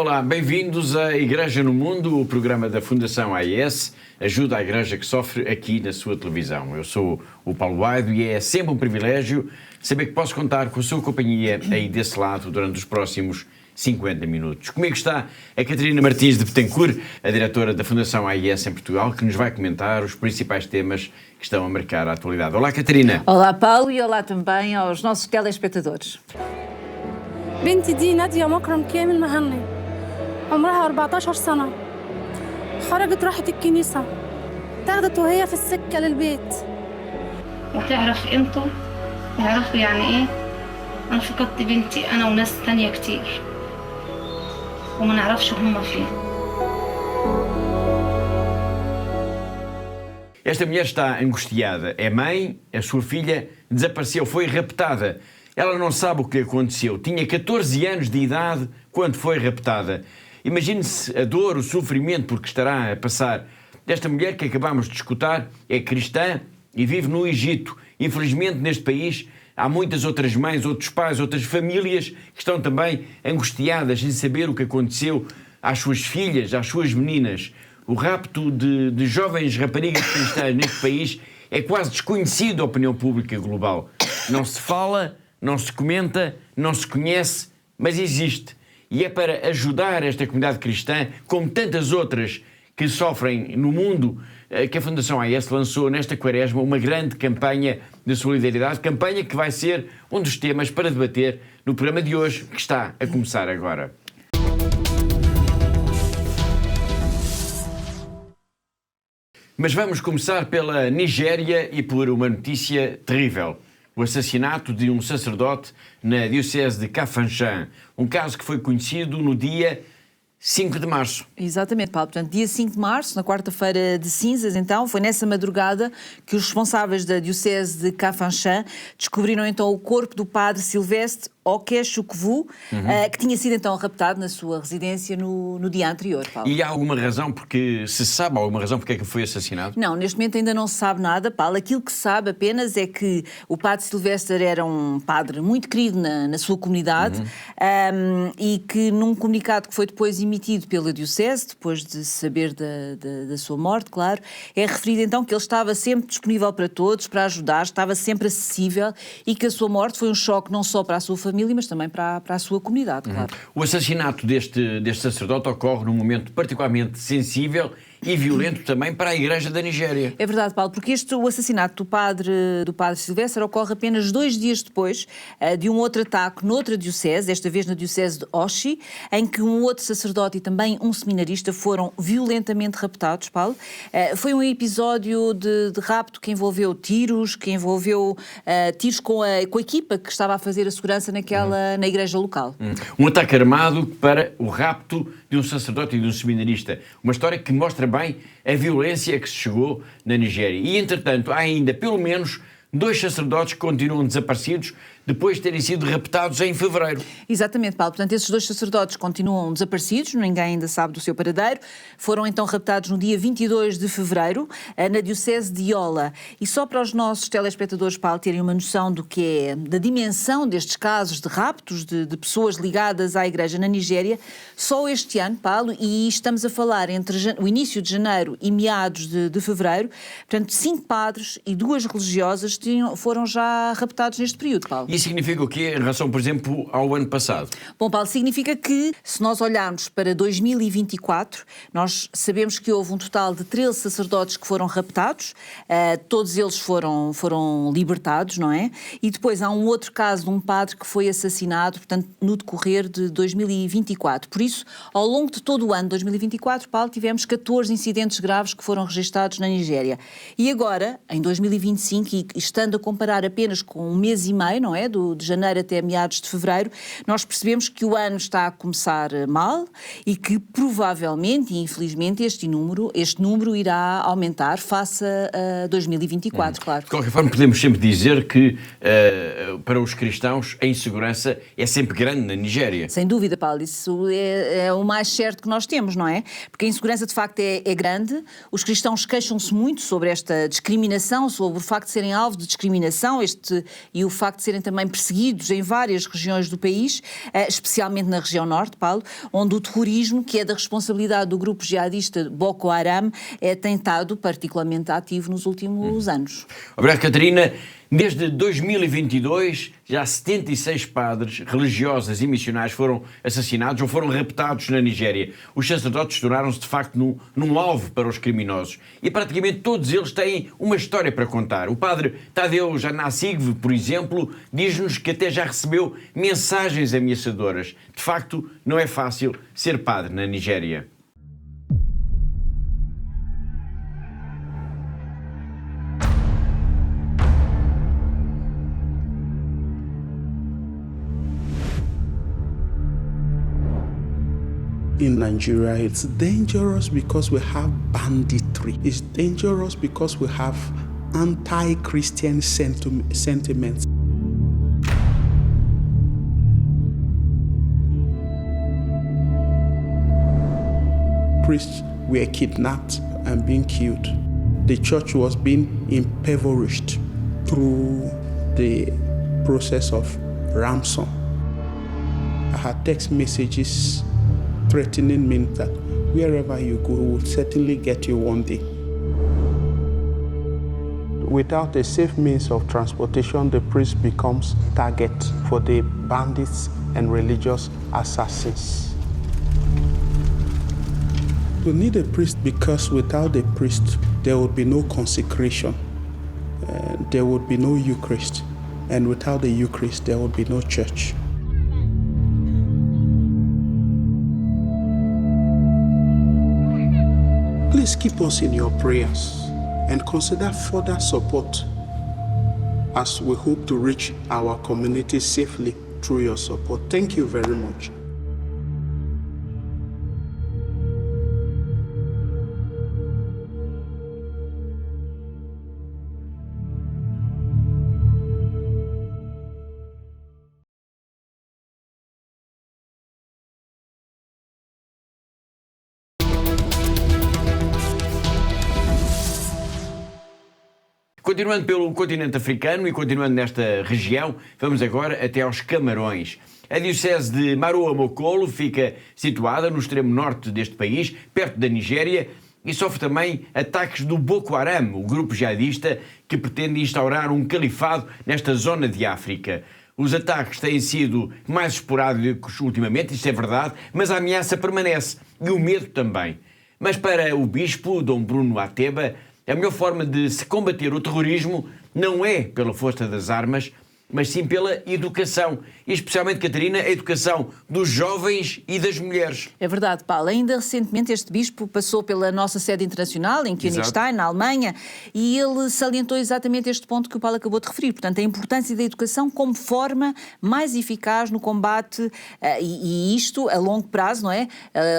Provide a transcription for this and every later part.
Olá, bem-vindos à Igreja no Mundo, o programa da Fundação AIS, ajuda a Igreja que sofre aqui na sua televisão. Eu sou o Paulo Aido e é sempre um privilégio saber que posso contar com a sua companhia aí desse lado durante os próximos 50 minutos. Comigo está a Catarina Martins de Betancourt, a diretora da Fundação AIS em Portugal, que nos vai comentar os principais temas que estão a marcar a atualidade. Olá, Catarina. Olá, Paulo, e olá também aos nossos telespectadores. بنتي دي نادية مكرم كامل مهني عمرها 14 سنة خرجت راحت الكنيسة تاخدت وهي في السكة للبيت وتعرف قيمته يعرفوا يعني ايه. انا فقدت بنتي انا وناس تانية كتير وما نعرفش هم فين. Esta mulher está angustiada. É mãe, a sua filha desapareceu, foi raptada. Ela não sabe o que aconteceu. Tinha 14 anos de idade quando foi raptada. Imagine-se a dor, o sofrimento por que estará a passar. Esta mulher que acabamos de escutar é cristã e vive no Egito. Infelizmente, neste país, há muitas outras mães, outros pais, outras famílias que estão também angustiadas em saber o que aconteceu às suas filhas, às suas meninas. O rapto de jovens raparigas cristãs neste país é quase desconhecido à opinião pública global. Não se fala, não se comenta, não se conhece, mas existe. E é para ajudar esta comunidade cristã, como tantas outras que sofrem no mundo, que a Fundação AIS lançou nesta quaresma uma grande campanha de solidariedade, campanha que vai ser um dos temas para debater no programa de hoje, que está a começar agora. Mas vamos começar pela Nigéria e por uma notícia terrível. O assassinato de um sacerdote na diocese de Kafanchan. Um caso que foi conhecido no dia 5 de março. Exatamente, Paulo. Portanto, dia 5 de março, na quarta-feira de cinzas, então, foi nessa madrugada que os responsáveis da diocese de Kafanchan descobriram então o corpo do padre Silvestre Okechukwu, que tinha sido então raptado na sua residência no dia anterior, Paulo. E há alguma razão porque se sabe alguma razão porque é que foi assassinado? Não, neste momento ainda não se sabe nada, Paulo. Aquilo que se sabe apenas é que o padre Silvestre era um padre muito querido na sua comunidade e que num comunicado que foi depois emitido pela diocese, depois de saber da sua morte, claro, é referido então que ele estava sempre disponível para todos, para ajudar, estava sempre acessível e que a sua morte foi um choque não só para a sua família, mas também para a sua comunidade, claro. O assassinato deste sacerdote ocorre num momento particularmente sensível e violento também para a Igreja da Nigéria. É verdade, Paulo, porque o assassinato do padre Silvestre ocorre apenas 2 dias depois de um outro ataque noutra diocese, desta vez na diocese de Oshi, em que um outro sacerdote e também um seminarista foram violentamente raptados, Paulo. Foi um episódio de rapto que envolveu tiros, tiros com a equipa que estava a fazer a segurança na igreja local. Um ataque armado para o rapto de um sacerdote e de um seminarista. Uma história que mostra bem a violência a que se chegou na Nigéria. E, entretanto, há ainda, pelo menos, 2 sacerdotes que continuam desaparecidos depois de terem sido raptados em fevereiro. Exatamente, Paulo. Portanto, esses 2 sacerdotes continuam desaparecidos, ninguém ainda sabe do seu paradeiro. Foram então raptados no dia 22 de fevereiro, na diocese de Yola. E só para os nossos telespectadores, Paulo, terem uma noção da dimensão destes casos de raptos de pessoas ligadas à Igreja na Nigéria, só este ano, Paulo, e estamos a falar entre o início de janeiro e meados de fevereiro, portanto, 5 padres e 2 religiosas foram já raptados neste período, Paulo. Isso significa o quê em relação, por exemplo, ao ano passado? Bom, Paulo, significa que, se nós olharmos para 2024, nós sabemos que houve um total de 13 sacerdotes que foram raptados, todos eles foram libertados, não é? E depois há um outro caso de um padre que foi assassinado, portanto, no decorrer de 2024. Por isso, ao longo de todo o ano de 2024, Paulo, tivemos 14 incidentes graves que foram registados na Nigéria. E agora, em 2025, e estando a comparar apenas com um mês e meio, não é? De janeiro até meados de fevereiro, nós percebemos que o ano está a começar mal e que provavelmente e infelizmente este número irá aumentar face a 2024, claro. De qualquer forma, podemos sempre dizer que para os cristãos a insegurança é sempre grande na Nigéria. Sem dúvida, Paulo, isso é o mais certo que nós temos, não é? Porque a insegurança de facto é grande, os cristãos queixam-se muito sobre esta discriminação, sobre o facto de serem alvo de discriminação e o facto de serem também também perseguidos em várias regiões do país, especialmente na região norte, Paulo, onde o terrorismo, que é da responsabilidade do grupo jihadista Boko Haram, tem estado particularmente ativo nos últimos anos. Obrigado, Catarina. Desde 2022, já 76 padres, religiosas e missionários foram assassinados ou foram raptados na Nigéria. Os sacerdotes tornaram-se, de facto, num alvo para os criminosos. E praticamente todos eles têm uma história para contar. O padre Tadeu Janasigve, por exemplo, diz-nos que até já recebeu mensagens ameaçadoras. De facto, não é fácil ser padre na Nigéria. In Nigeria, it's dangerous because we have banditry. It's dangerous because we have anti-Christian sentiments. Priests were kidnapped and being killed. The church was being impoverished through the process of ransom. I had text messages threatening me that wherever you go, will certainly get you one day. Without a safe means of transportation, the priest becomes target for the bandits and religious assassins. We need a priest because without a priest, there would be no consecration, there would be no Eucharist, and without the Eucharist, there would be no church. Please keep us in your prayers and consider further support as we hope to reach our community safely through your support. Thank you very much. Continuando pelo continente africano e continuando nesta região, vamos agora até aos Camarões. A diocese de Maroa-Mokolo fica situada no extremo norte deste país, perto da Nigéria, e sofre também ataques do Boko Haram, o grupo jihadista que pretende instaurar um califado nesta zona de África. Os ataques têm sido mais esporádicos ultimamente, isso é verdade, mas a ameaça permanece e o medo também. Mas para o bispo Dom Bruno Ateba, a melhor forma de se combater o terrorismo não é pela força das armas, mas sim pela educação. E especialmente, Catarina, a educação dos jovens e das mulheres. É verdade, Paulo. Ainda recentemente este bispo passou pela nossa sede internacional, em Königstein, na Alemanha, e ele salientou exatamente este ponto que o Paulo acabou de referir. Portanto, a importância da educação como forma mais eficaz no combate, e isto a longo prazo, não é?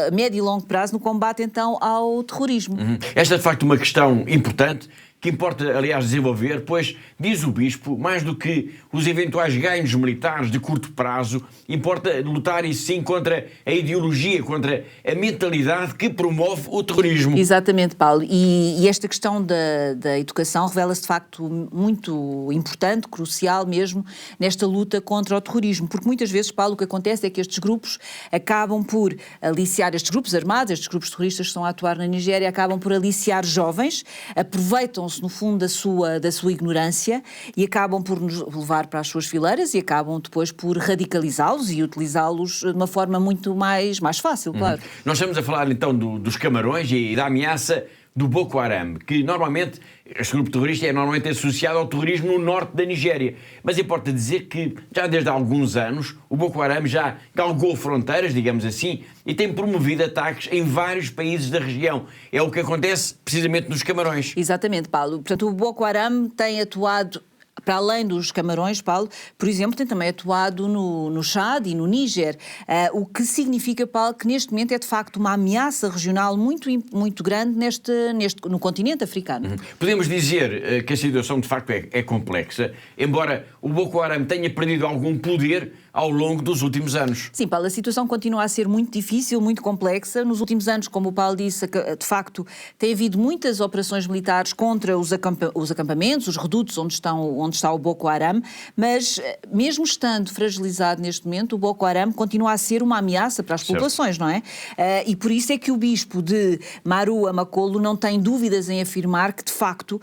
A médio e longo prazo, no combate, então, ao terrorismo. Esta é, de facto, uma questão importante, que importa, aliás, desenvolver, pois, diz o bispo, mais do que os eventuais ganhos militares de curto prazo, importa lutar, e sim, contra a ideologia, contra a mentalidade que promove o terrorismo. Exatamente, Paulo. E esta questão da educação revela-se, de facto, muito importante, crucial mesmo, nesta luta contra o terrorismo. Porque muitas vezes, Paulo, o que acontece é que estes grupos acabam por aliciar, estes grupos armados, estes grupos terroristas que estão a atuar na Nigéria, acabam por aliciar jovens, aproveitam no fundo da sua ignorância e acabam por nos levar para as suas fileiras e acabam depois por radicalizá-los e utilizá-los de uma forma muito mais fácil, claro. Nós estamos a falar então dos Camarões e da ameaça do Boko Haram, que normalmente, este grupo terrorista é normalmente associado ao terrorismo no norte da Nigéria. Mas importa dizer que já desde há alguns anos o Boko Haram já galgou fronteiras, digamos assim, e tem promovido ataques em vários países da região. É o que acontece precisamente nos Camarões. Exatamente, Paulo. Portanto, o Boko Haram tem atuado para além dos Camarões, Paulo, por exemplo, tem também atuado no Chad e no Níger, o que significa, Paulo, que neste momento é de facto uma ameaça regional muito grande no continente africano. Podemos dizer que a situação de facto é complexa, embora o Boko Haram tenha perdido algum poder ao longo dos últimos anos. Sim, Paulo, a situação continua a ser muito difícil, muito complexa. Nos últimos anos, como o Paulo disse, de facto, tem havido muitas operações militares contra os acampamentos, os redutos onde está o Boko Haram, mas mesmo estando fragilizado neste momento, o Boko Haram continua a ser uma ameaça para as populações, não é? E por isso é que o bispo de Marua Makolo não tem dúvidas em afirmar que, de facto,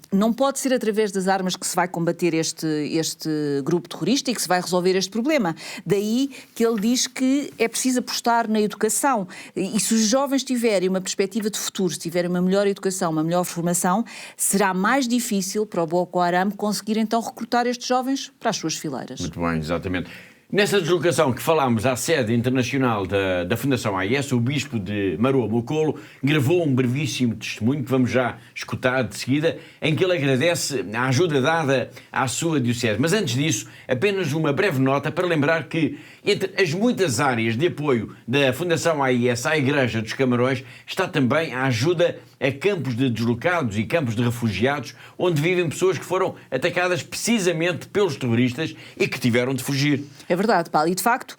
não pode ser através das armas que se vai combater este grupo terrorista e que se vai resolver este problema. Daí que ele diz que é preciso apostar na educação. E se os jovens tiverem uma perspectiva de futuro, se tiverem uma melhor educação, uma melhor formação, será mais difícil para o Boko Haram conseguir então recrutar estes jovens para as suas fileiras. Muito bem, exatamente. Nessa deslocação que falámos à sede internacional da Fundação AIS, o bispo de Marua Makolo gravou um brevíssimo testemunho que vamos já escutar de seguida, em que ele agradece a ajuda dada à sua diocese. Mas antes disso, apenas uma breve nota para lembrar que entre as muitas áreas de apoio da Fundação AIS à Igreja dos Camarões está também a ajuda a campos de deslocados e campos de refugiados, onde vivem pessoas que foram atacadas precisamente pelos terroristas e que tiveram de fugir. É verdade, Paulo. E, de facto,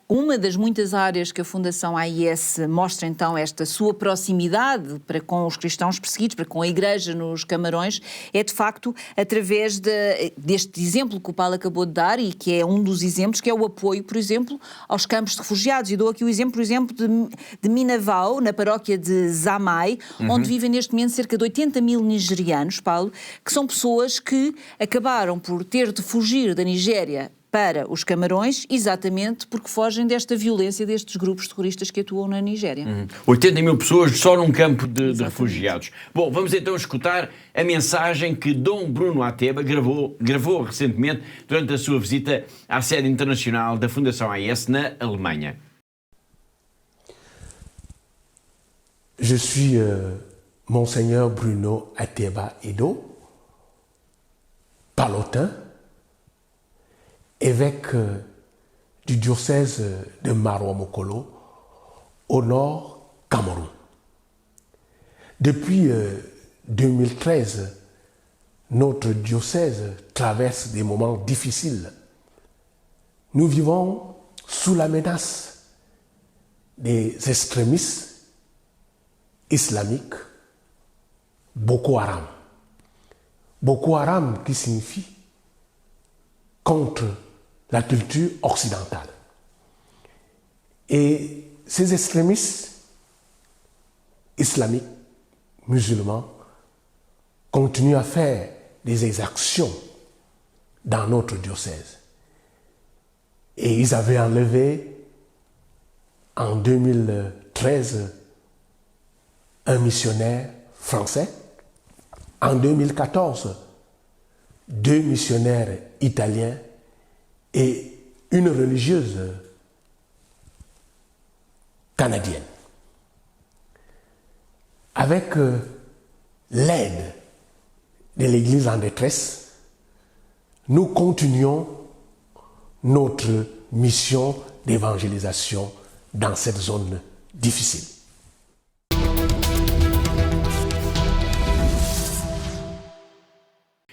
uma das muitas áreas que a Fundação AIS mostra, então, esta sua proximidade para com os cristãos perseguidos, para com a Igreja nos Camarões, é, de facto, através deste exemplo que o Paulo acabou de dar e que é um dos exemplos, que é o apoio, por exemplo, aos campos de refugiados. E dou aqui o exemplo, por exemplo, de Minavao, na paróquia de Zamai, onde vivem neste momento cerca de 80 mil nigerianos, Paulo, que são pessoas que acabaram por ter de fugir da Nigéria para os Camarões, exatamente porque fogem desta violência destes grupos terroristas que atuam na Nigéria. 80 mil pessoas só num campo de refugiados. Bom, vamos então escutar a mensagem que Dom Bruno Ateba gravou recentemente durante a sua visita à sede internacional da Fundação AIS na Alemanha. Je suis Monseigneur Bruno Ateba Edo, palotin, évêque du diocèse de Marua Makolo, au nord Cameroun. Depuis 2013, notre diocèse traverse des moments difficiles. Nous vivons sous la menace des extrémistes islamiques Boko Haram. Boko Haram qui signifie contre la culture occidentale. Et ces extrémistes islamiques, musulmans, continuent à faire des exactions dans notre diocèse. Et ils avaient enlevé en 2013 un missionnaire français. En 2014, 2 missionnaires italiens et une religieuse canadienne. Avec l'aide de l'Église en détresse, nous continuons notre mission d'évangélisation dans cette zone difficile.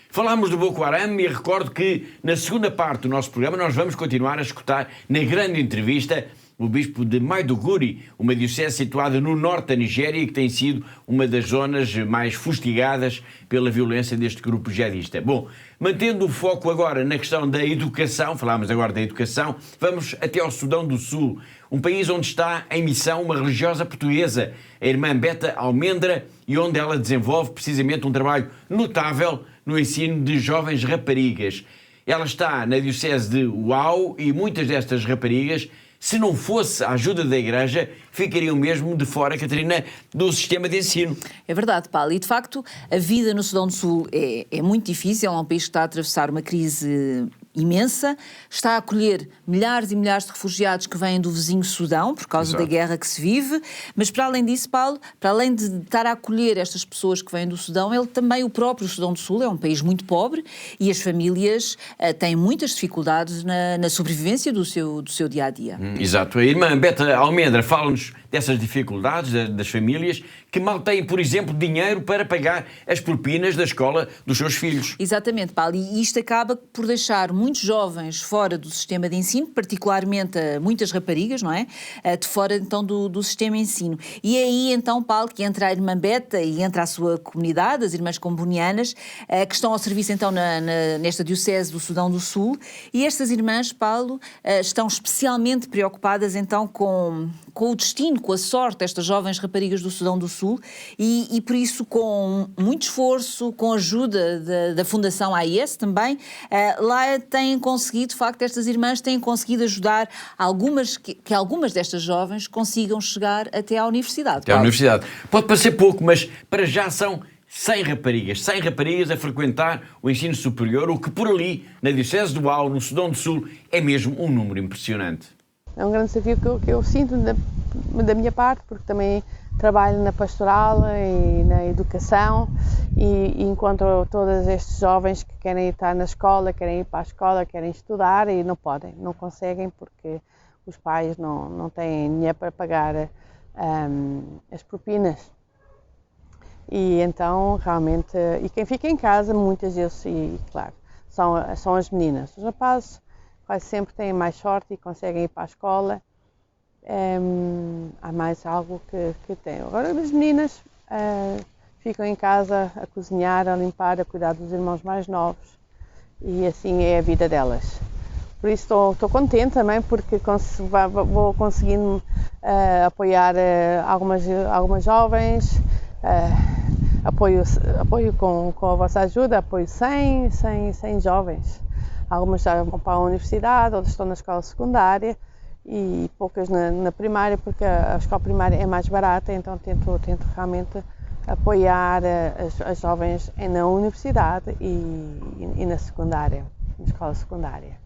Falámos do Boko Haram e recordo que na segunda parte do nosso programa nós vamos continuar a escutar na grande entrevista o bispo de Maiduguri, uma diocese situada no norte da Nigéria e que tem sido uma das zonas mais fustigadas pela violência deste grupo jihadista. Bom, mantendo o foco agora na questão da educação, falámos agora da educação, vamos até ao Sudão do Sul, um país onde está em missão uma religiosa portuguesa, a irmã Beta Almendra, e onde ela desenvolve precisamente um trabalho notável no ensino de jovens raparigas. Ela está na diocese de Uau e muitas destas raparigas, se não fosse a ajuda da Igreja, ficariam mesmo de fora, Catarina, do sistema de ensino. É verdade, Paulo. E, de facto, a vida no Sudão do Sul é muito difícil. É um país que está a atravessar uma crise imensa, está a acolher milhares e milhares de refugiados que vêm do vizinho Sudão, por causa da guerra que se vive, mas para além disso, Paulo, para além de estar a acolher estas pessoas que vêm do Sudão, ele também, o próprio Sudão do Sul, é um país muito pobre e as famílias têm muitas dificuldades na sobrevivência do seu dia-a-dia. Exato. A irmã Beta Almendra fala-nos dessas dificuldades das famílias que mal têm, por exemplo, dinheiro para pagar as propinas da escola dos seus filhos. Exatamente, Paulo, e isto acaba por deixar muitos jovens fora do sistema de ensino, particularmente muitas raparigas, não é? De fora então do sistema de ensino. E é aí então, Paulo, que entra a irmã Beta e entra a sua comunidade, as irmãs combonianas, que estão ao serviço então nesta diocese do Sudão do Sul, e estas irmãs, Paulo, estão especialmente preocupadas então com o destino, com a sorte destas jovens raparigas do Sudão do Sul, e por isso, com muito esforço, com a ajuda da Fundação AIS também, lá têm conseguido, de facto, estas irmãs têm conseguido ajudar que algumas destas jovens consigam chegar até à universidade. Até à universidade. Pode parecer pouco, mas para já são 100 raparigas a frequentar o ensino superior, o que por ali, na Diocese do Au, no Sudão do Sul, é mesmo um número impressionante. É um grande desafio que eu sinto da minha parte, porque também trabalho na pastoral e na educação e encontro todos estes jovens que querem estar na escola, querem ir para a escola, querem estudar e não podem, não conseguem porque os pais não têm dinheiro para pagar as propinas. E então, realmente, e quem fica em casa, muitas vezes, e claro, são as meninas. Os rapazes quase sempre têm mais sorte e conseguem ir para a escola. Há mais algo que tem. Agora as meninas ficam em casa a cozinhar, a limpar, a cuidar dos irmãos mais novos e assim é a vida delas. Por isso estou contente também porque vou conseguindo apoiar algumas jovens, apoio com a vossa ajuda, apoio 100 jovens. Algumas já vão para a universidade, outras estão na escola secundária e poucas na primária, porque a escola primária é mais barata, então tento realmente apoiar as jovens na universidade e na secundária, na escola secundária.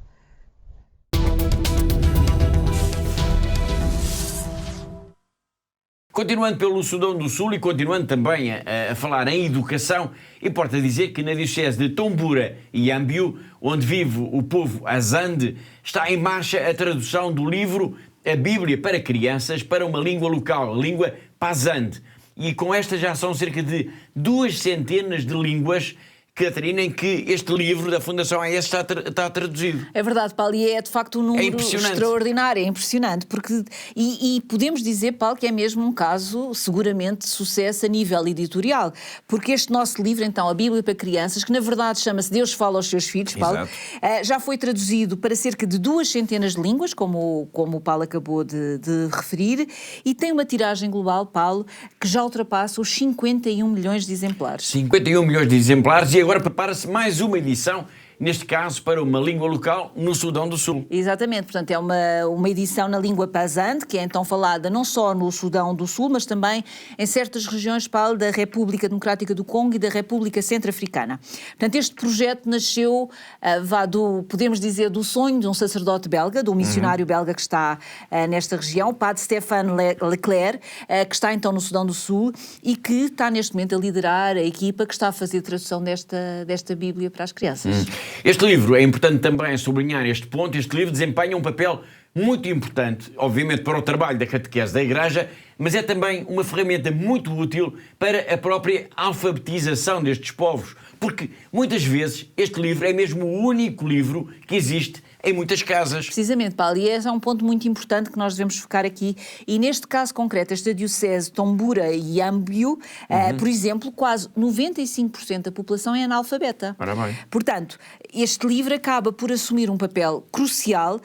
Continuando pelo Sudão do Sul e continuando também a falar em educação, importa dizer que na diocese de Tombura e Yambiu, onde vive o povo Azande, está em marcha a tradução do livro A Bíblia para Crianças para uma língua local, a língua Pazande. E com esta já são cerca de 200 de línguas, Catarina, em que este livro da Fundação AIS está traduzido. É verdade, Paulo, e é de facto um número extraordinário, é impressionante, porque, e podemos dizer, Paulo, que é mesmo um caso seguramente de sucesso a nível editorial, porque este nosso livro, então, A Bíblia para Crianças, que na verdade chama-se Deus Fala aos Seus Filhos, Paulo, já foi traduzido para cerca de 200 de línguas, como o Paulo acabou de referir, e tem uma tiragem global, Paulo, que já ultrapassa os 51 milhões de exemplares. 51 milhões de exemplares, e agora prepara-se mais uma edição, neste caso para uma língua local no Sudão do Sul. Exatamente, portanto é uma edição na língua Pazande, que é então falada não só no Sudão do Sul, mas também em certas regiões, Paulo, da República Democrática do Congo e da República Centro-Africana. Portanto, este projeto nasceu, podemos dizer, do sonho de um sacerdote belga, de um missionário belga que está nesta região, o padre Stéphane Leclerc, que está então no Sudão do Sul e que está neste momento a liderar a equipa que está a fazer a tradução desta Bíblia para as crianças. Este livro, é importante também sublinhar este ponto, este livro desempenha um papel muito importante, obviamente para o trabalho da catequese da Igreja, mas é também uma ferramenta muito útil para a própria alfabetização destes povos, porque muitas vezes este livro é mesmo o único livro que existe em muitas casas. Precisamente, Paulo, e esse é um ponto muito importante que nós devemos focar aqui. E neste caso concreto, esta diocese Tombura e Yambiu, por exemplo, quase 95% da população é analfabeta. Portanto, este livro acaba por assumir um papel crucial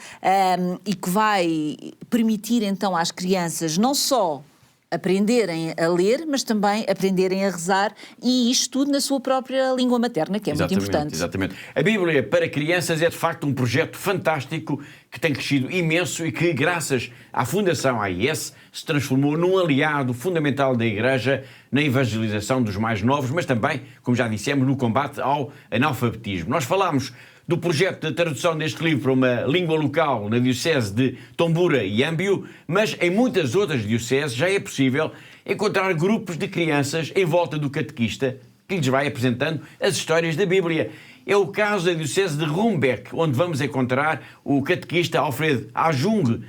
e que vai permitir então às crianças não só aprenderem a ler, mas também aprenderem a rezar, e isto tudo na sua própria língua materna, que é muito importante. Exatamente. A Bíblia para Crianças é de facto um projeto fantástico que tem crescido imenso e que, graças à Fundação AIS, se transformou num aliado fundamental da Igreja na evangelização dos mais novos, mas também, como já dissemos, no combate ao analfabetismo. Nós falámos do projeto de tradução deste livro para uma língua local na diocese de Tombura e Yambiu, mas em muitas outras dioceses já é possível encontrar grupos de crianças em volta do catequista que lhes vai apresentando as histórias da Bíblia. É o caso da diocese de Rumbeck, onde vamos encontrar o catequista Alfredo Ajung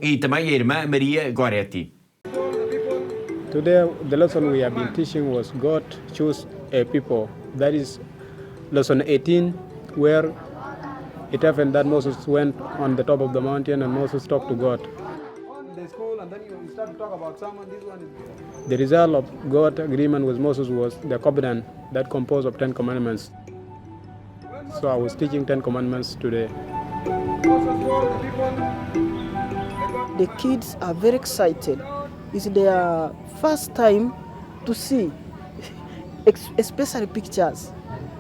e também a irmã Maria Goretti. Today, the lesson we have been teaching was God choose a people. That is lesson 18, where it happened that Moses went on the top of the mountain and Moses talked to God. The school, and then you start to talk about someone. This one is the result of God's agreement with Moses was the covenant that composed of 10 commandments. So I was teaching 10 commandments today. The kids are very excited. It's their first time to see, especially pictures.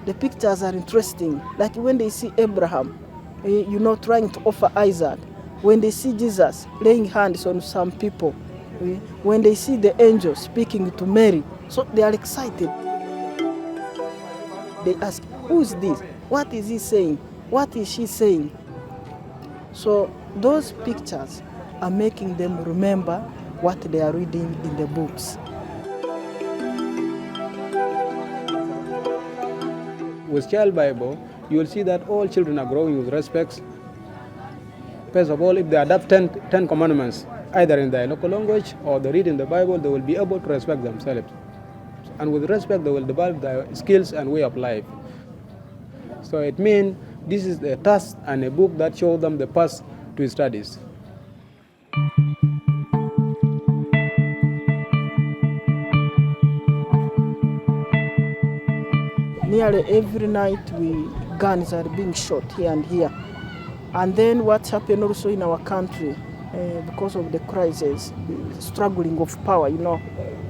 The pictures are interesting. Like when they see Abraham, trying to offer Isaac. When they see Jesus laying hands on some people. When they see the angel speaking to Mary. So they are excited. They ask, who is this? What is he saying? What is she saying? So those pictures are making them remember what they are reading in the books. With Child Bible, you will see that all children are growing with respect. First of all, if they adopt 10 commandments, either in their local language or they read in the Bible, they will be able to respect themselves. And with respect, they will develop their skills and way of life. So it means this is a task and a book that shows them the path to studies. Nearly every night guns are being shot here and here. And then what's happened also in our country, because of the crisis, struggling of power,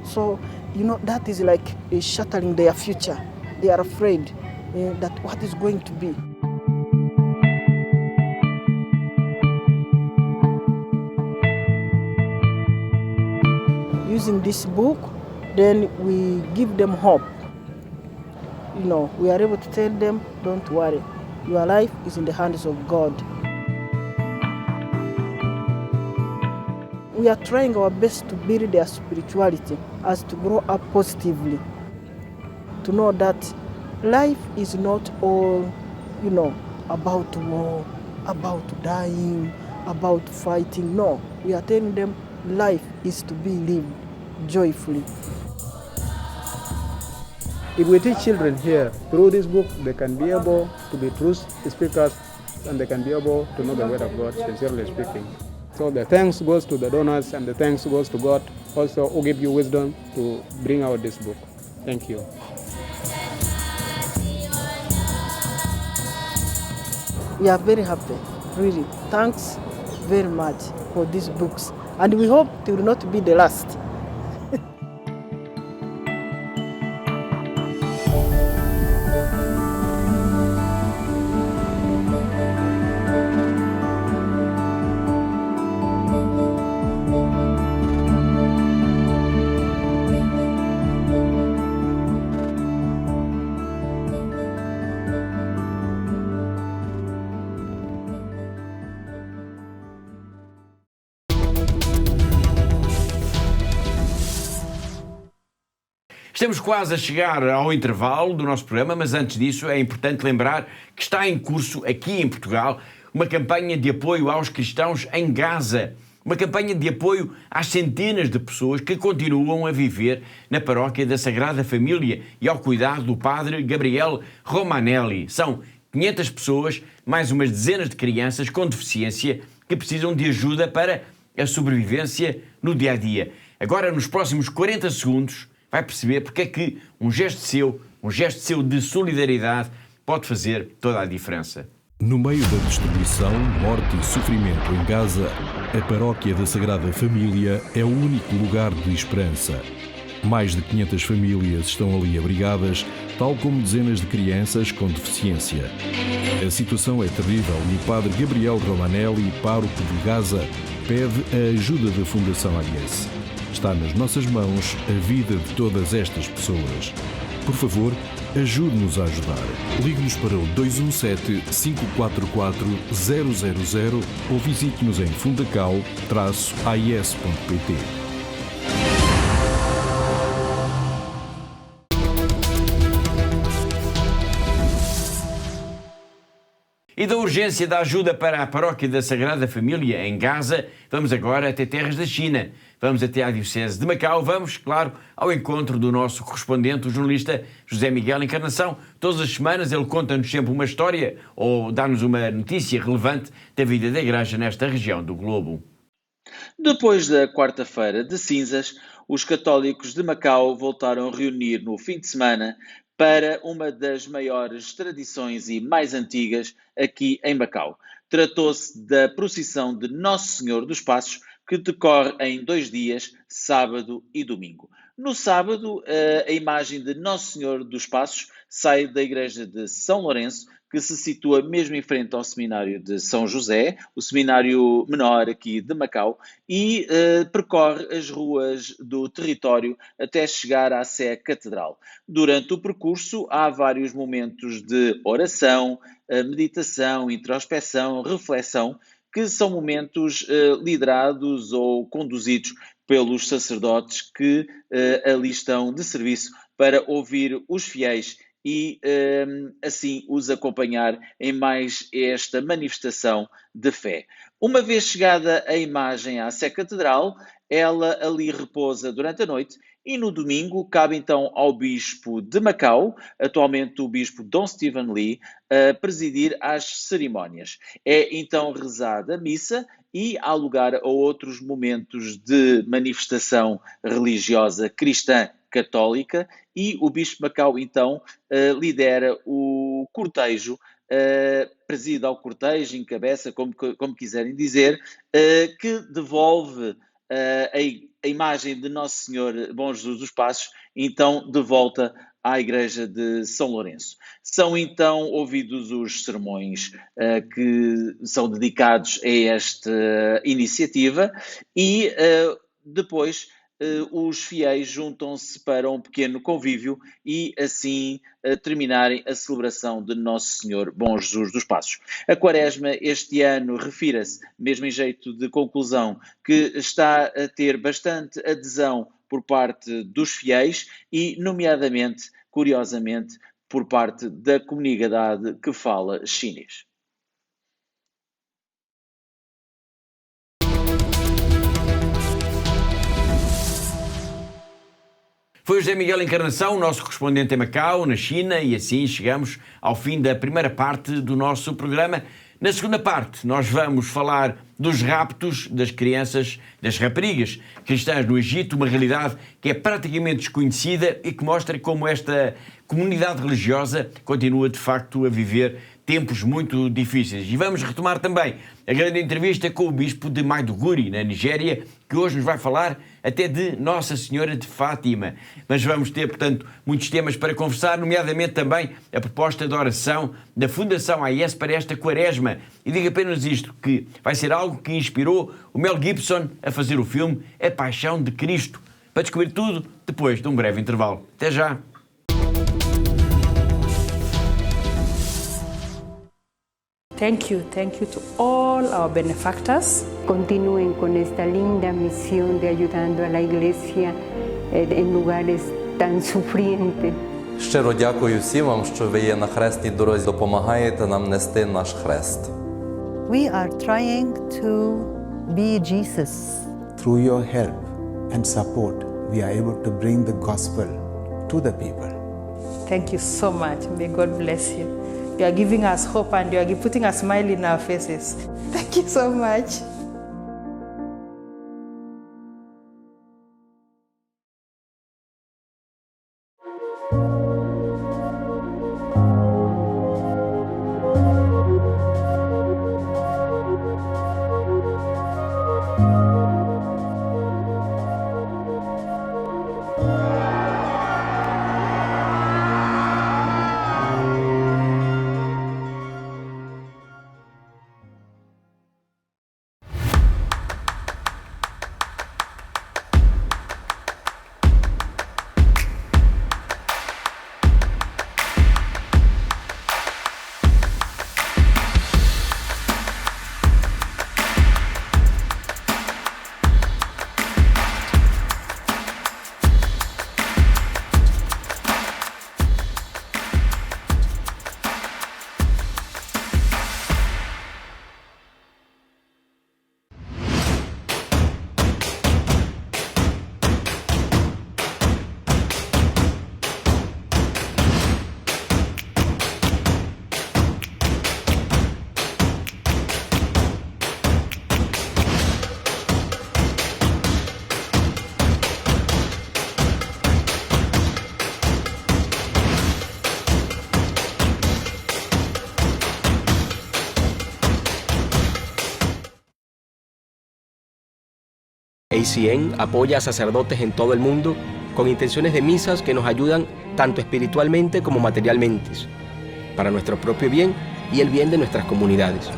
So, that is like shattering their future. They are afraid that what is going to be. Using this book, then we give them hope. We are able to tell them, don't worry, your life is in the hands of God. We are trying our best to build their spirituality as to grow up positively, to know that life is not all, about war, about dying, about fighting. No, we are telling them life is to be lived joyfully. If we teach children here through this book, they can be able to be truth speakers and they can be able to know the word of God, sincerely speaking. So the thanks goes to the donors and the thanks goes to God also who give you wisdom to bring out this book. Thank you. We are very happy, really. Thanks very much for these books. And we hope it will not be the last. Estamos quase a chegar ao intervalo do nosso programa, mas antes disso é importante lembrar que está em curso aqui em Portugal uma campanha de apoio aos cristãos em Gaza. Uma campanha de apoio às centenas de pessoas que continuam a viver na paróquia da Sagrada Família e ao cuidado do padre Gabriel Romanelli. São 500 pessoas, mais umas dezenas de crianças com deficiência que precisam de ajuda para a sobrevivência no dia-a-dia. Agora, nos próximos 40 segundos, vai perceber porque é que um gesto seu de solidariedade pode fazer toda a diferença. No meio da destruição, morte e sofrimento em Gaza, a paróquia da Sagrada Família é o único lugar de esperança. Mais de 500 famílias estão ali abrigadas, tal como dezenas de crianças com deficiência. A situação é terrível e o padre Gabriel Romanelli, pároco de Gaza, pede a ajuda da Fundação AIS. Está nas nossas mãos a vida de todas estas pessoas. Por favor, ajude-nos a ajudar. Ligue-nos para o 217-544-000 ou visite-nos em fundacau-ais.pt. E da urgência da ajuda para a paróquia da Sagrada Família em Gaza, vamos agora até terras da China. Vamos até à Diocese de Macau. Vamos, claro, ao encontro do nosso correspondente, o jornalista José Miguel Encarnação. Todas as semanas ele conta-nos sempre uma história ou dá-nos uma notícia relevante da vida da Igreja nesta região do globo. Depois da quarta-feira de cinzas, os católicos de Macau voltaram a reunir no fim de semana para uma das maiores tradições e mais antigas aqui em Macau. Tratou-se da procissão de Nosso Senhor dos Passos, que decorre em 2 dias, sábado e domingo. No sábado, a imagem de Nosso Senhor dos Passos sai da igreja de São Lourenço, que se situa mesmo em frente ao seminário de São José, o seminário menor aqui de Macau, e percorre as ruas do território até chegar à Sé Catedral. Durante o percurso há vários momentos de oração, meditação, introspecção, reflexão, que são momentos liderados ou conduzidos pelos sacerdotes que ali estão de serviço para ouvir os fiéis e assim os acompanhar em mais esta manifestação de fé. Uma vez chegada a imagem à Sé Catedral, ela ali repousa durante a noite e no domingo cabe então ao Bispo de Macau, atualmente o Bispo Dom Stephen Lee, presidir as cerimónias. É então rezada a missa e há lugar a outros momentos de manifestação religiosa cristã católica e o Bispo de Macau então lidera o cortejo, preside ao cortejo, encabeça, como quiserem dizer, que devolve a imagem de Nosso Senhor Bom Jesus dos Passos, então de volta à igreja de São Lourenço. São então ouvidos os sermões que são dedicados a esta iniciativa e depois os fiéis juntam-se para um pequeno convívio e assim terminarem a celebração de Nosso Senhor Bom Jesus dos Passos. A Quaresma este ano refira-se, mesmo em jeito de conclusão, que está a ter bastante adesão por parte dos fiéis e, nomeadamente, curiosamente, por parte da comunidade que fala chinês. Foi o José Miguel Encarnação, o nosso correspondente em Macau, na China, e assim chegamos ao fim da primeira parte do nosso programa. Na segunda parte, nós vamos falar dos raptos das crianças, das raparigas cristãs no Egito, uma realidade que é praticamente desconhecida e que mostra como esta comunidade religiosa continua, de facto, a viver tempos muito difíceis. E vamos retomar também a grande entrevista com o Bispo de Maiduguri, na Nigéria, que hoje nos vai falar até de Nossa Senhora de Fátima. Mas vamos ter, portanto, muitos temas para conversar, nomeadamente também a proposta de oração da Fundação AIS para esta Quaresma. E digo apenas isto, que vai ser algo que inspirou o Mel Gibson a fazer o filme A Paixão de Cristo. Para descobrir tudo, depois de um breve intervalo. Até já! Thank you to all our benefactors. Continúen con esta linda misión de ayudando a la Iglesia en lugares tan sufrientes. Щиро дякую всім вам, що ви є на хресній дорозі, допомагаєте нам нести наш хрест. We are trying to be Jesus. Through your help and support, we are able to bring the gospel to the people. Thank you so much. May God bless you. You are giving us hope and you are putting a smile in our faces. Thank you so much. ACN apoya a sacerdotes en todo el mundo con intenciones de misas que nos ayudan tanto espiritualmente como materialmente, para nuestro propio bien y el bien de nuestras comunidades.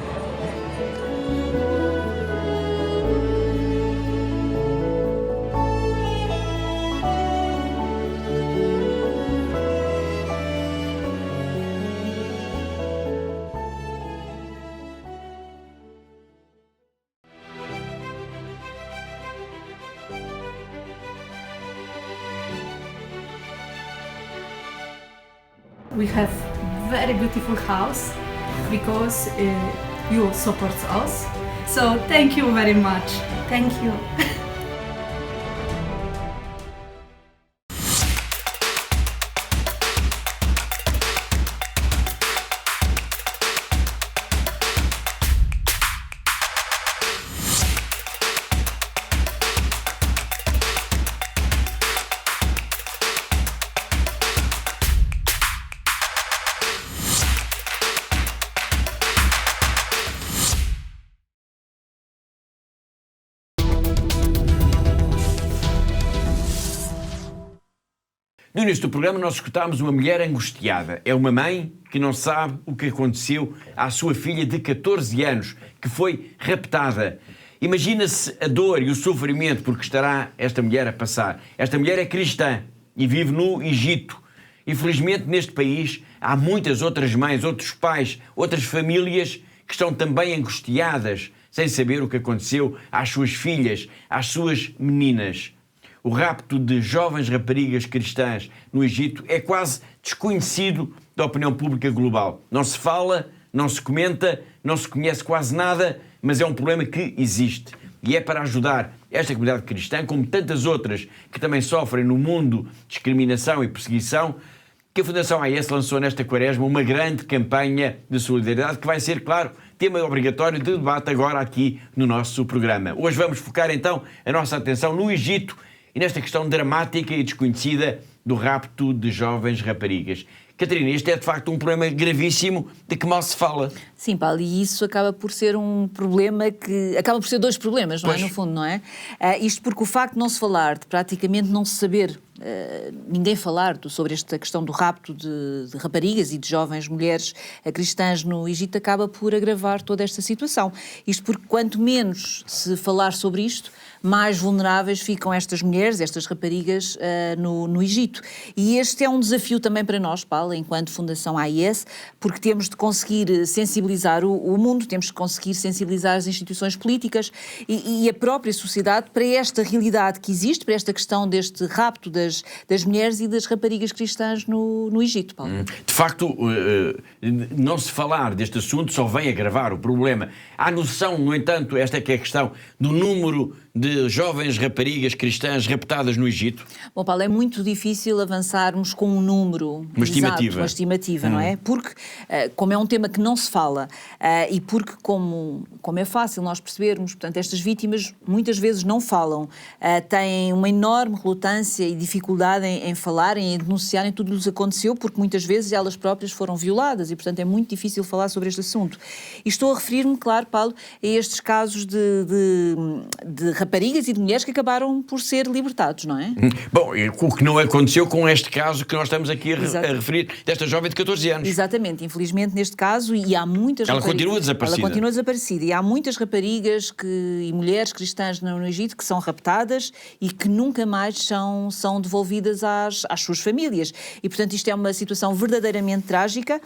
We have very beautiful house because you support us. So thank you very much. Thank you. No início do programa nós escutámos uma mulher angustiada. É uma mãe que não sabe o que aconteceu à sua filha de 14 anos, que foi raptada. Imagina-se a dor e o sofrimento por que estará esta mulher a passar. Esta mulher é cristã e vive no Egito. Infelizmente, neste país, há muitas outras mães, outros pais, outras famílias que estão também angustiadas, sem saber o que aconteceu às suas filhas, às suas meninas. O rapto de jovens raparigas cristãs no Egito é quase desconhecido da opinião pública global. Não se fala, não se comenta, não se conhece quase nada, mas é um problema que existe. E é para ajudar esta comunidade cristã, como tantas outras que também sofrem no mundo discriminação e perseguição, que a Fundação AES lançou nesta quaresma uma grande campanha de solidariedade que vai ser, claro, tema obrigatório de debate agora aqui no nosso programa. Hoje vamos focar então a nossa atenção no Egito e nesta questão dramática e desconhecida do rapto de jovens raparigas. Catarina, este é de facto um problema gravíssimo de que mal se fala. Sim, Paulo, e isso acaba por ser um problema que... acaba por ser dois problemas, não é? No fundo, não é? Isto porque o facto de não se falar, de praticamente não se saber, ninguém falar sobre esta questão do rapto de raparigas e de jovens mulheres cristãs no Egito acaba por agravar toda esta situação. Isto porque quanto menos se falar sobre isto, mais vulneráveis ficam estas mulheres, estas raparigas no Egito. E este é um desafio também para nós, Paulo, enquanto Fundação AES, porque temos de conseguir sensibilizar o mundo, temos de conseguir sensibilizar as instituições políticas e a própria sociedade para esta realidade que existe, para esta questão deste rapto das mulheres e das raparigas cristãs no Egito, Paulo. De facto, não se falar deste assunto só vem agravar o problema. Há noção, no entanto, esta é que é a questão, do número de jovens raparigas cristãs raptadas no Egito? Bom, Paulo, é muito difícil avançarmos com um número uma estimativa, não é? Porque, como é um tema que não se fala e porque, como é fácil nós percebermos, portanto, estas vítimas muitas vezes não falam, têm uma enorme relutância e dificuldade em falarem, em denunciarem tudo o que lhes aconteceu, porque muitas vezes elas próprias foram violadas e, portanto, é muito difícil falar sobre este assunto. E estou a referir-me, claro, Paulo, a estes casos de raparigas e de mulheres que acabaram por ser libertados, não é? Bom, o que não aconteceu com este caso que nós estamos aqui a referir, desta jovem de 14 anos. Exatamente, infelizmente neste caso, e há muitas Ela continua desaparecida. E há muitas raparigas e mulheres cristãs no Egito que são raptadas e que nunca mais são devolvidas às suas famílias. E, portanto, isto é uma situação verdadeiramente trágica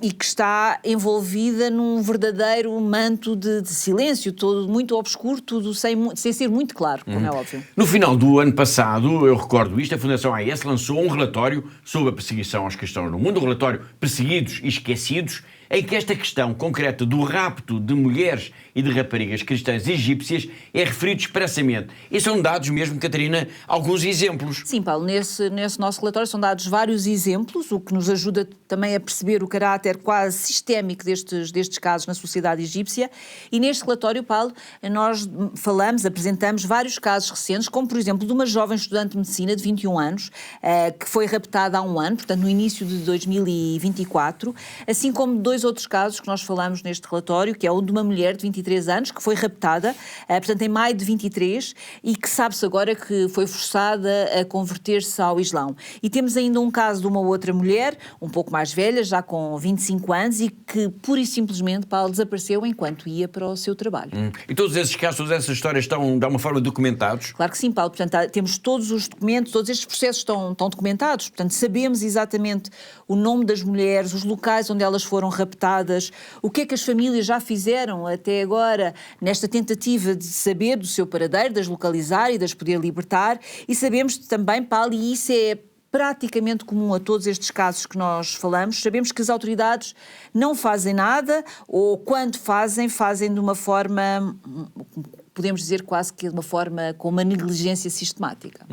e que está envolvida num verdadeiro manto de silêncio, todo muito obscuro, tudo sem ser muito claro, como é óbvio. No final do ano passado, eu recordo isto, a Fundação AES lançou um relatório sobre a perseguição aos cristãos no mundo, um relatório Perseguidos e Esquecidos, em que esta questão concreta do rapto de mulheres e de raparigas cristãs egípcias é referido expressamente. E são dados mesmo, Catarina, alguns exemplos. Sim, Paulo, nesse nosso relatório são dados vários exemplos, o que nos ajuda também a perceber o caráter quase sistémico destes casos na sociedade egípcia. E neste relatório, Paulo, nós apresentamos vários casos recentes, como por exemplo de uma jovem estudante de medicina de 21 anos, que foi raptada há um ano, portanto no início de 2024, assim como dois 2 outros casos que nós falamos neste relatório, que é o de uma mulher de 23 anos que foi raptada, portanto em maio de 23, e que sabe-se agora que foi forçada a converter-se ao Islão. E temos ainda um caso de uma outra mulher, um pouco mais velha, já com 25 anos, e que pura e simplesmente, Paulo, desapareceu enquanto ia para o seu trabalho. E todos esses casos, todas essas histórias estão de alguma forma documentados? Claro que sim, Paulo. Portanto, temos todos os documentos, todos estes processos estão documentados. Portanto, sabemos exatamente o nome das mulheres, os locais onde elas foram raptadas, o que é que as famílias já fizeram até agora nesta tentativa de saber do seu paradeiro, de as localizar e de as poder libertar. E sabemos também, Paulo, e isso é praticamente comum a todos estes casos que nós falamos, sabemos que as autoridades não fazem nada, ou quando fazem de uma forma, podemos dizer quase que de uma forma com uma negligência sistemática.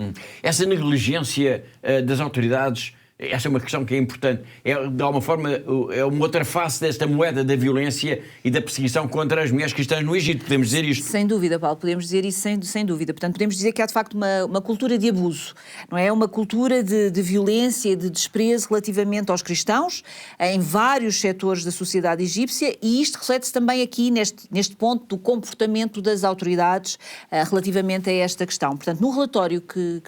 Essa negligência das autoridades, essa é uma questão que é importante. De alguma forma, é uma outra face desta moeda da violência e da perseguição contra as mulheres cristãs no Egito. Podemos dizer isto? Sem dúvida, Paulo, podemos dizer isso sem dúvida. Portanto, podemos dizer que há de facto uma cultura de abuso, não é? Uma cultura de violência, de desprezo relativamente aos cristãos, em vários setores da sociedade egípcia, e isto reflete-se também aqui neste ponto do comportamento das autoridades relativamente a esta questão. Portanto, no relatório que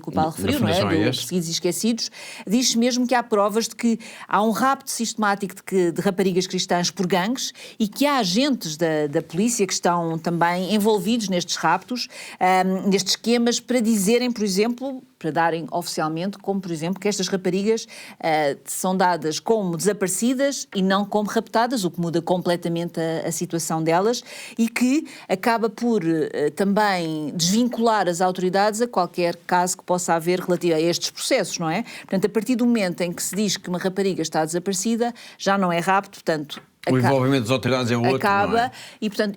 o Paulo referiu, não é? Do Perseguidos e Esquecidos, diz-se mesmo que há provas de que há um rapto sistemático de raparigas cristãs por gangues e que há agentes da polícia que estão também envolvidos nestes raptos, nestes esquemas, para dizerem, por exemplo, para darem oficialmente, como por exemplo, que estas raparigas são dadas como desaparecidas e não como raptadas, o que muda completamente a situação delas, e que acaba por também desvincular as autoridades a qualquer caso que possa haver relativo a estes processos, não é? Portanto, a partir do momento em que se diz que uma rapariga está desaparecida, já não é rapto, portanto... O envolvimento das autoridades é outro, acaba, não é?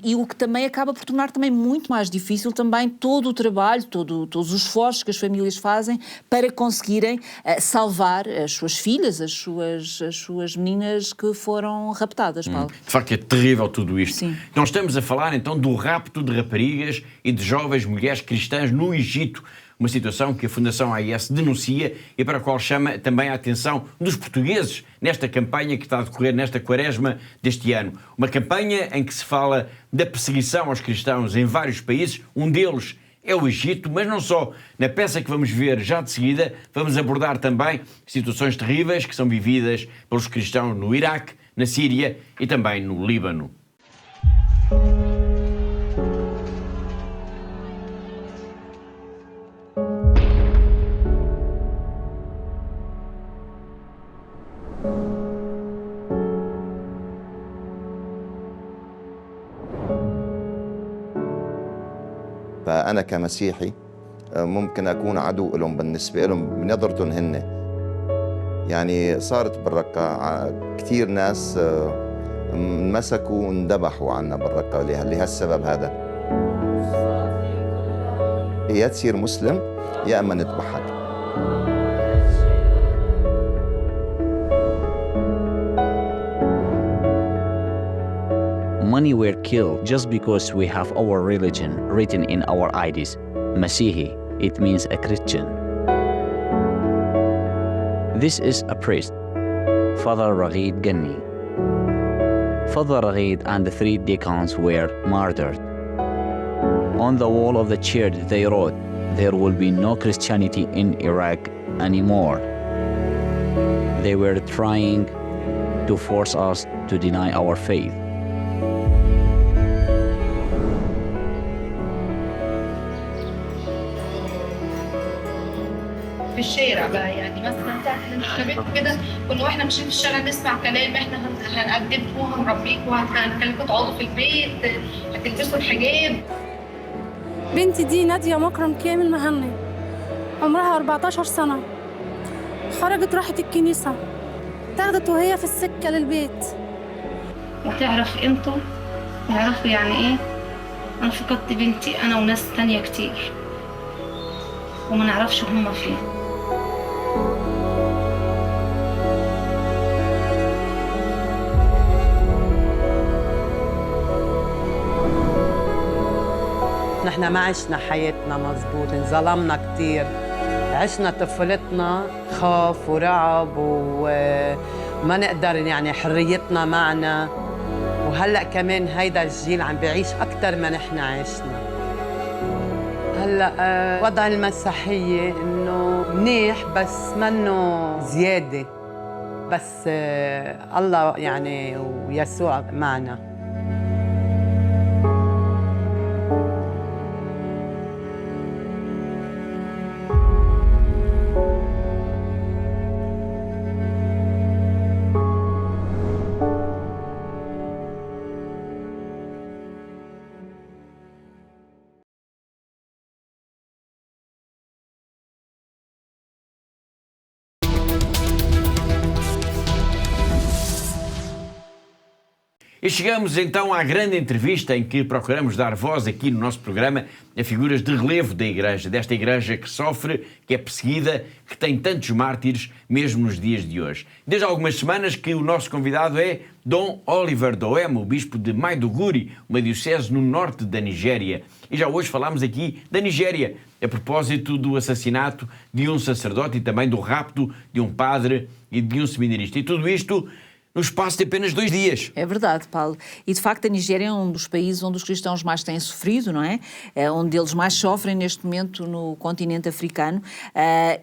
E o que também acaba por tornar também muito mais difícil também todo o trabalho, todos os esforços que as famílias fazem para conseguirem salvar as suas filhas, as suas meninas que foram raptadas, Paulo. De facto é terrível tudo isto. Sim. Nós estamos a falar então do rapto de raparigas e de jovens mulheres cristãs no Egito, uma situação que a Fundação AIS denuncia e para a qual chama também a atenção dos portugueses nesta campanha que está a decorrer nesta quaresma deste ano. Uma campanha em que se fala da perseguição aos cristãos em vários países, um deles é o Egito, mas não só. Na peça que vamos ver já de seguida, vamos abordar também situações terríveis que são vividas pelos cristãos no Iraque, na Síria e também no Líbano. فأنا كمسيحي ممكن أكون عدو لهم بالنسبة لهم بنظرتهم هن. يعني صارت بالرقة كثير ناس انمسكوا واندبحوا عنا بالرقة لهالسبب هذا. يا تصير مسلم يا أما نذبحك. Many were killed just because we have our religion written in our IDs. Masihi, it means a Christian. This is a priest, Father Raghid Ganni. Father Raghid and the 3 deacons were murdered. On the wall of the church they wrote, "There will be no Christianity in Iraq anymore." They were trying to force us to deny our faith. في الشارع بقى يعني مثلا احنا شباب كده كنا واحنا ماشيين في الشارع نسمع كلام احنا هنقدمكم وهنربيكم وهنخليكم تقعدوا في البيت هتلبسوا الحجاب. بنتي دي نادية مكرم كامل مهني عمرها 14 سنة خرجت راحت الكنيسة اتاخدت وهي في السكة للبيت. وتعرف قيمته يعرفوا يعني ايه انا فقدت بنتي انا وناس تانية كتير وما نعرفش هم فين. نحن ما عشنا حياتنا مزبوط، انظلمنا كتير، عشنا طفولتنا خوف ورعب ما نقدر يعني حريتنا معنا، وهلأ كمان هيدا الجيل عم بيعيش أكتر ما نحن عشنا. هلأ وضع المسيحية إنه منيح بس منه زيادة، بس الله يعني ويسوع معنا. E chegamos então à grande entrevista em que procuramos dar voz aqui no nosso programa a figuras de relevo da Igreja, desta Igreja que sofre, que é perseguida, que tem tantos mártires mesmo nos dias de hoje. Desde há algumas semanas que o nosso convidado é Dom Oliver Doem, o bispo de Maiduguri, uma diocese no norte da Nigéria. E já hoje falámos aqui da Nigéria, a propósito do assassinato de um sacerdote e também do rapto de um padre e de um seminarista. E tudo isto no espaço de apenas 2 dias. É verdade, Paulo. E de facto a Nigéria é um dos países onde os cristãos mais têm sofrido, não é? É onde eles mais sofrem neste momento no continente africano.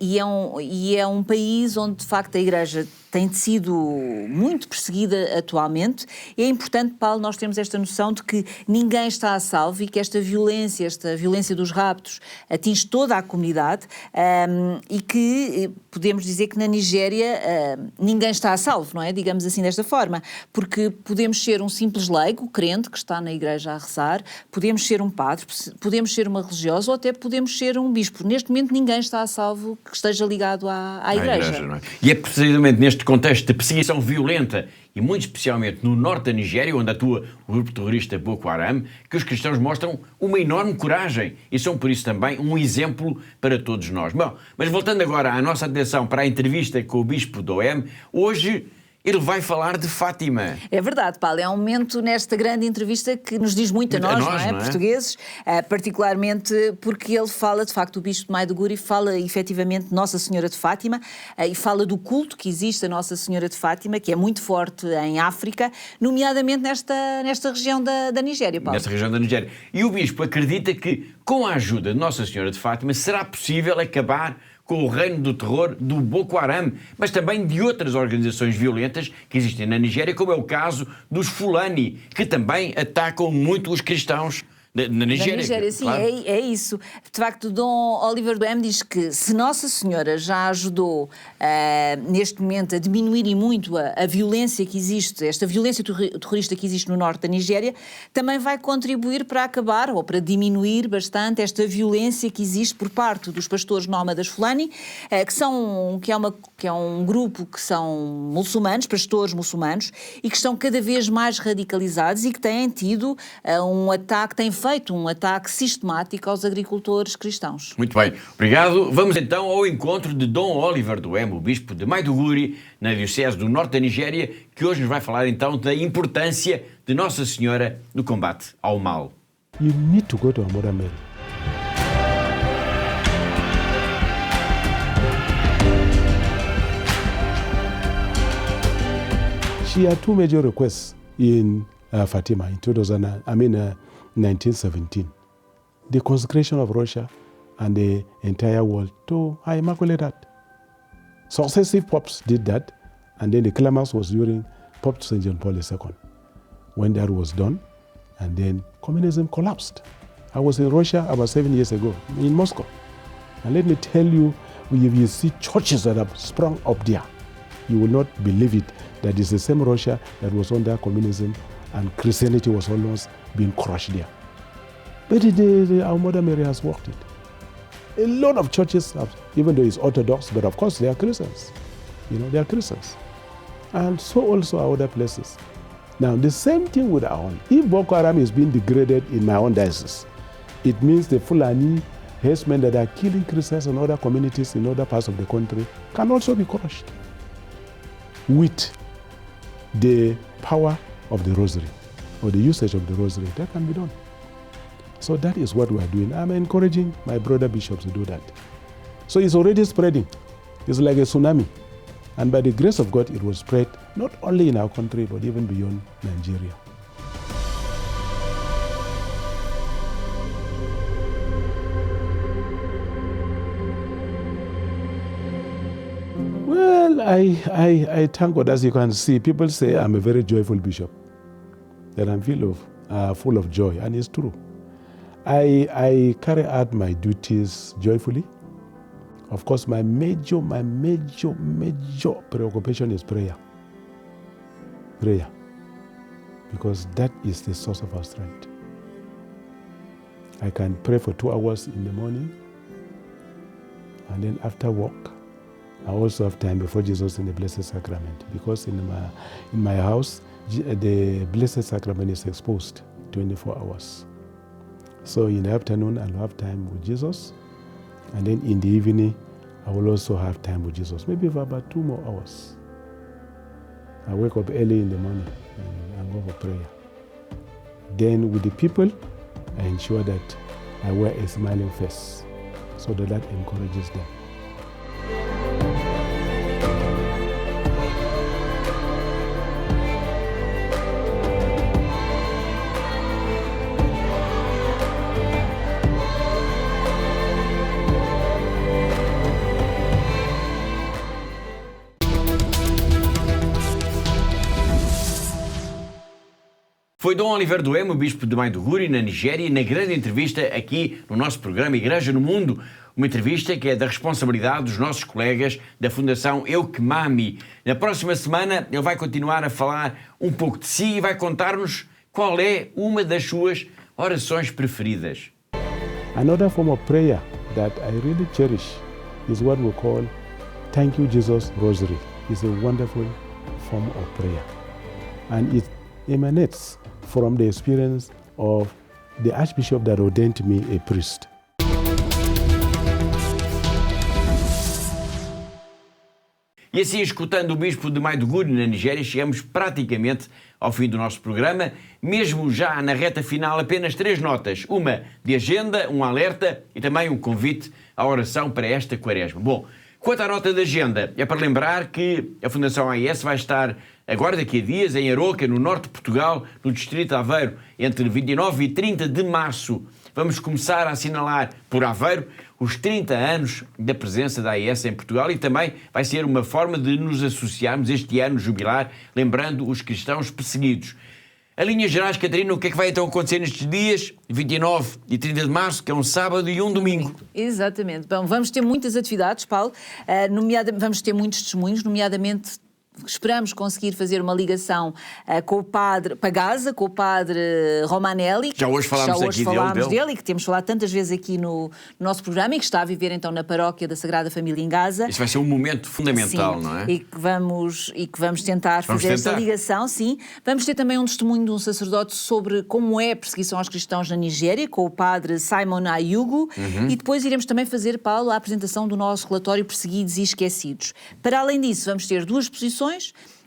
E é um país onde de facto a Igreja tem sido muito perseguida atualmente. E é importante, Paulo, nós termos esta noção de que ninguém está a salvo e que esta violência dos raptos atinge toda a comunidade e que podemos dizer que na Nigéria ninguém está a salvo, não é? Digamos assim desta forma, porque podemos ser um simples leigo, crente, que está na igreja a rezar, podemos ser um padre, podemos ser uma religiosa ou até podemos ser um bispo. Neste momento ninguém está a salvo que esteja ligado à igreja. Não é? E é precisamente neste contexto de perseguição violenta e muito especialmente no norte da Nigéria, onde atua o grupo terrorista Boko Haram, que os cristãos mostram uma enorme coragem e são por isso também um exemplo para todos nós. Bom, mas voltando agora à nossa atenção para a entrevista com o bispo Doem, hoje ele vai falar de Fátima. É verdade, Paulo, é um momento nesta grande entrevista que nos diz muito a nós, não é? Portugueses, particularmente porque ele fala, de facto, o bispo de Maiduguri fala efetivamente de Nossa Senhora de Fátima e fala do culto que existe a Nossa Senhora de Fátima, que é muito forte em África, nomeadamente nesta região da Nigéria, Paulo. Nesta região da Nigéria. E o bispo acredita que, com a ajuda de Nossa Senhora de Fátima, será possível acabar com o reino do terror do Boko Haram, mas também de outras organizações violentas que existem na Nigéria, como é o caso dos Fulani, que também atacam muito os cristãos na Nigéria. Na Nigéria, sim, claro. É isso. De facto, Dom Oliver Doem diz que se Nossa Senhora já ajudou neste momento a diminuir e muito a violência que existe, esta violência terrorista que existe no norte da Nigéria, também vai contribuir para acabar ou para diminuir bastante esta violência que existe por parte dos pastores nómadas Fulani, que é um grupo que são muçulmanos, pastores muçulmanos, e que estão cada vez mais radicalizados e que têm tido têm feito um ataque sistemático aos agricultores cristãos. Muito bem, obrigado. Vamos então ao encontro de Dom Oliver Doem, o bispo de Maiduguri, na diocese do norte da Nigéria, que hoje nos vai falar então da importância de Nossa Senhora no combate ao mal. You need to go to our Mother Mary. She had 2 major requests in Fatima in 1917. The consecration of Russia and the entire world to Her Immaculate Heart. Successive popes did that, and then the climax was during Pope St. John Paul II. When that was done, and then communism collapsed. I was in Russia about 7 years ago, in Moscow. And let me tell you, if you see churches that have sprung up there, you will not believe it, that it's the same Russia that was under communism and Christianity was almost being crushed there. But our Mother Mary has worked it. A lot of churches have, even though it's Orthodox, but of course they are Christians. They are Christians. And so also are other places. Now, the same thing with our own. If Boko Haram is being degraded in my own diocese, it means the Fulani herdsmen that are killing Christians and other communities in other parts of the country can also be crushed with the power of the rosary or the usage of the rosary. That can be done. So that is what we are doing. I'm encouraging my brother bishops to do that. So it's already spreading. It's like a tsunami. And by the grace of God, it was spread not only in our country, but even beyond Nigeria. Well, I thank God. As you can see, people say I'm a very joyful bishop, that I'm full of joy, and it's true. I carry out my duties joyfully. Of course, my major preoccupation is prayer. Prayer. Because that is the source of our strength. I can pray for 2 hours in the morning, and then after work, I also have time before Jesus in the Blessed Sacrament. Because in my house, the Blessed Sacrament is exposed 24 hours. So in the afternoon, I'll have time with Jesus. And then in the evening, I will also have time with Jesus, maybe for about 2 more hours. I wake up early in the morning and go for prayer. Then with the people, I ensure that I wear a smiling face so that encourages them. Foi Dom Oliver Dueme, o bispo de Maiduguri, na Nigéria, na grande entrevista aqui no nosso programa Igreja no Mundo. Uma entrevista que é da responsabilidade dos nossos colegas da Fundação Eukmami. Na próxima semana ele vai continuar a falar um pouco de si e vai contar-nos qual é uma das suas orações preferidas. Another form of prayer that I really cherish is what we call Thank You Jesus Rosary. It's a wonderful form of prayer. And it emanates from the experience of the Archbishop that ordained me a priest. E assim, escutando o bispo de Maiduguri, na Nigéria, chegamos praticamente ao fim do nosso programa, mesmo já na reta final, apenas 3 notas. Uma de agenda, um alerta e também um convite à oração para esta quaresma. Bom, quanto à nota de agenda, é para lembrar que a Fundação AIS vai estar agora daqui a dias em Aroca, no norte de Portugal, no distrito de Aveiro, entre 29 e 30 de março. Vamos começar a assinalar por Aveiro os 30 anos da presença da AIS em Portugal e também vai ser uma forma de nos associarmos este ano jubilar, lembrando os cristãos perseguidos. A linhas gerais, Catarina, o que é que vai então acontecer nestes dias, 29 e 30 de março, que é um sábado e um domingo? Exatamente. Bom, vamos ter muitas atividades, Paulo, vamos ter muitos testemunhos, nomeadamente esperamos conseguir fazer uma ligação com o padre Pagasa, com o padre Romanelli. Já hoje falámos dele e que temos falado tantas vezes aqui no nosso programa e que está a viver então na paróquia da Sagrada Família em Gaza. Isso vai ser um momento fundamental, sim, não é? E que vamos tentar fazer esta ligação, sim. Vamos ter também um testemunho de um sacerdote sobre como é a perseguição aos cristãos na Nigéria, com o padre Simon Ayugu. E depois iremos também fazer, Paulo, a apresentação do nosso relatório Perseguidos e Esquecidos. Para além disso, vamos ter 2 exposições.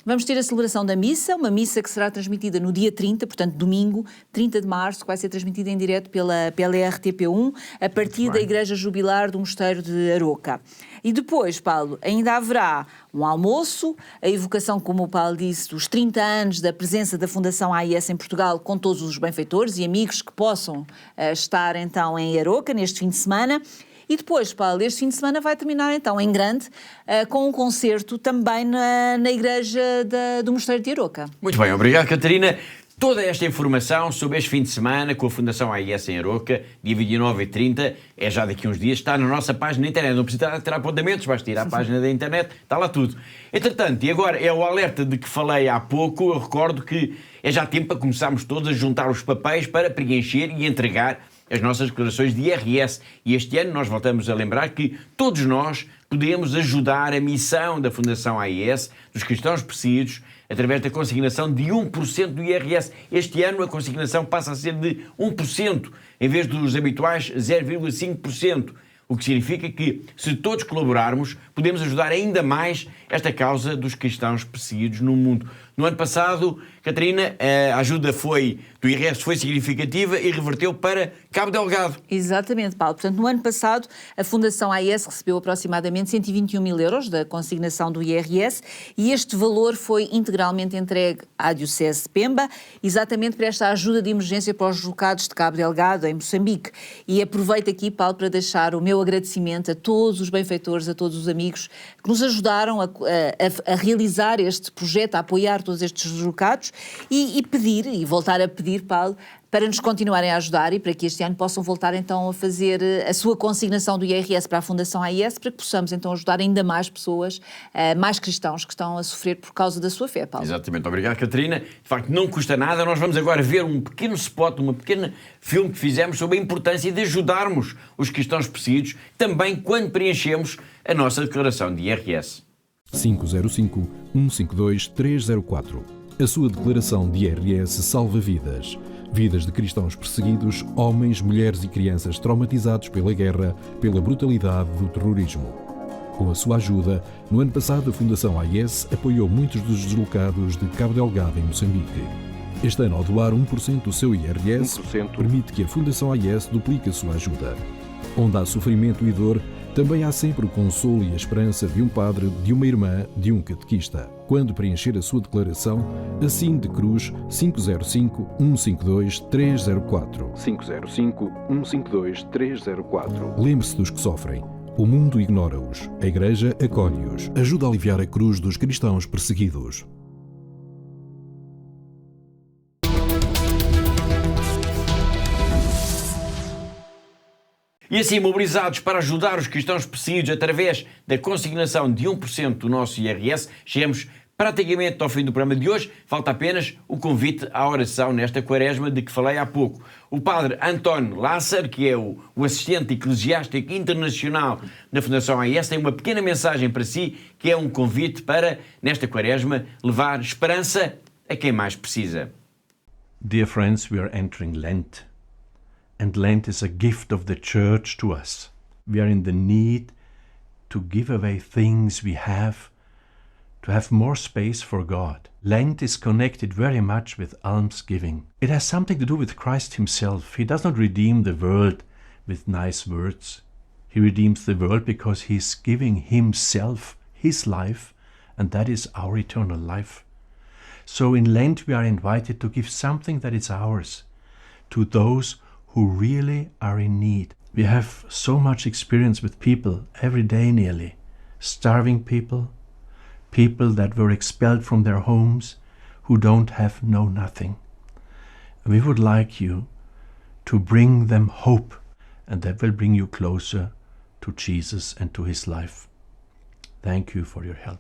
Vamos ter a celebração da missa, uma missa que será transmitida no dia 30, portanto domingo, 30 de março, que vai ser transmitida em direto pela RTP1, a partir da Igreja Jubilar do Mosteiro de Aroca. E depois, Paulo, ainda haverá um almoço, a evocação, como o Paulo disse, dos 30 anos da presença da Fundação AIS em Portugal, com todos os benfeitores e amigos que possam estar então em Aroca neste fim de semana. E depois, Paulo, este fim de semana vai terminar então em grande com um concerto também na igreja do Mosteiro de Aroca. Muito bem, obrigado, Catarina. Toda esta informação sobre este fim de semana com a Fundação AIS em Aroca, dia 29 e 30, é já daqui a uns dias, está na nossa página da internet. Não precisa ter apontamentos, basta ir à página da internet, está lá tudo. Entretanto, e agora é o alerta de que falei há pouco, eu recordo que é já tempo para começarmos todos a juntar os papéis para preencher e entregar as nossas declarações de IRS. E este ano nós voltamos a lembrar que todos nós podemos ajudar a missão da Fundação AIS, dos cristãos perseguidos, através da consignação de 1% do IRS. Este ano a consignação passa a ser de 1%, em vez dos habituais 0,5%. O que significa que, se todos colaborarmos, podemos ajudar ainda mais esta causa dos cristãos perseguidos no mundo. No ano passado, Catarina, a ajuda do IRS foi significativa e reverteu para Cabo Delgado. Exatamente, Paulo. Portanto, no ano passado, a Fundação AIS recebeu aproximadamente 121 mil euros da consignação do IRS e este valor foi integralmente entregue à Diocese de Pemba, exatamente para esta ajuda de emergência para os deslocados de Cabo Delgado, em Moçambique. E aproveito aqui, Paulo, para deixar o meu agradecimento a todos os benfeitores, a todos os amigos que nos ajudaram a realizar este projeto, a apoiar todos estes deslocados e pedir, e voltar a pedir, Paulo, para nos continuarem a ajudar e para que este ano possam voltar então a fazer a sua consignação do IRS para a Fundação AIS, para que possamos então ajudar ainda mais pessoas, mais cristãos que estão a sofrer por causa da sua fé, Paulo. Exatamente, obrigado, Catarina. De facto, não custa nada. Nós vamos agora ver um pequeno spot, um pequeno filme que fizemos sobre a importância de ajudarmos os cristãos perseguidos, também quando preenchemos a nossa declaração de IRS. 505-152-304. A sua declaração de IRS salva vidas. Vidas de cristãos perseguidos, homens, mulheres e crianças traumatizados pela guerra, pela brutalidade do terrorismo. Com a sua ajuda, no ano passado a Fundação AIS apoiou muitos dos deslocados de Cabo Delgado em Moçambique. Este ano, ao doar 1% do seu IRS, permite que a Fundação AIS duplique a sua ajuda. Onde há sofrimento e dor, também há sempre o consolo e a esperança de um padre, de uma irmã, de um catequista. Quando preencher a sua declaração, assine de cruz 505-152-304. 505-152-304. Lembre-se dos que sofrem. O mundo ignora-os. A Igreja acolhe-os. Ajuda a aliviar a cruz dos cristãos perseguidos. E assim, mobilizados para ajudar os cristãos perseguidos através da consignação de 1% do nosso IRS, chegamos praticamente ao fim do programa de hoje. Falta apenas o convite à oração nesta quaresma de que falei há pouco. O padre António Lázaro, que é o assistente eclesiástico internacional da Fundação AIS, tem uma pequena mensagem para si, que é um convite para, nesta quaresma, levar esperança a quem mais precisa. Dear friends, we are entering Lent. And Lent is a gift of the Church to us. We are in the need to give away things we have, to have more space for God. Lent is connected very much with almsgiving. It has something to do with Christ himself. He does not redeem the world with nice words. He redeems the world because he's giving himself, his life, and that is our eternal life. So in Lent we are invited to give something that is ours to those who really are in need. We have so much experience with people every day nearly, starving people, people that were expelled from their homes, who don't have nothing. And we would like you to bring them hope, and that will bring you closer to Jesus and to his life. Thank you for your help.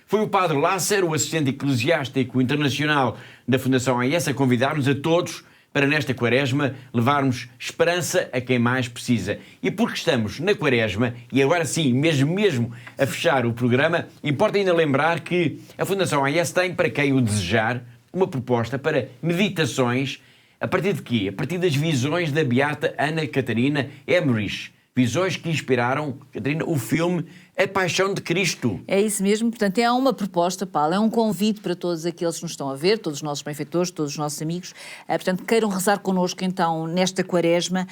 Foi o padre Lázaro, o assistente eclesiástico internacional da Fundação AIS, a convidar-nos a todos para nesta quaresma levarmos esperança a quem mais precisa. E porque estamos na quaresma, e agora sim, mesmo a fechar o programa, importa ainda lembrar que a Fundação AIS tem, para quem o desejar, uma proposta para meditações. A partir de quê? A partir das visões da beata Ana Catarina Emmerich. Visões que inspiraram, Catarina, o filme A Paixão de Cristo. É isso mesmo, portanto é uma proposta, Paulo, é um convite para todos aqueles que nos estão a ver, todos os nossos benfeitores, todos os nossos amigos, portanto queiram rezar connosco então nesta quaresma,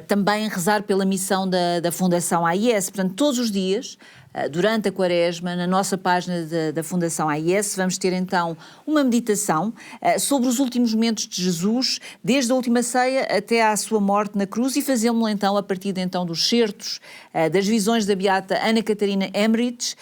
também rezar pela missão da Fundação AIS, portanto todos os dias, durante a quaresma, na nossa página da Fundação AIS, vamos ter então uma meditação sobre os últimos momentos de Jesus, desde a última ceia até à sua morte na cruz, e fazemos-lo então a partir de, então, dos certos das visões da beata Ana Catarina Emmerich,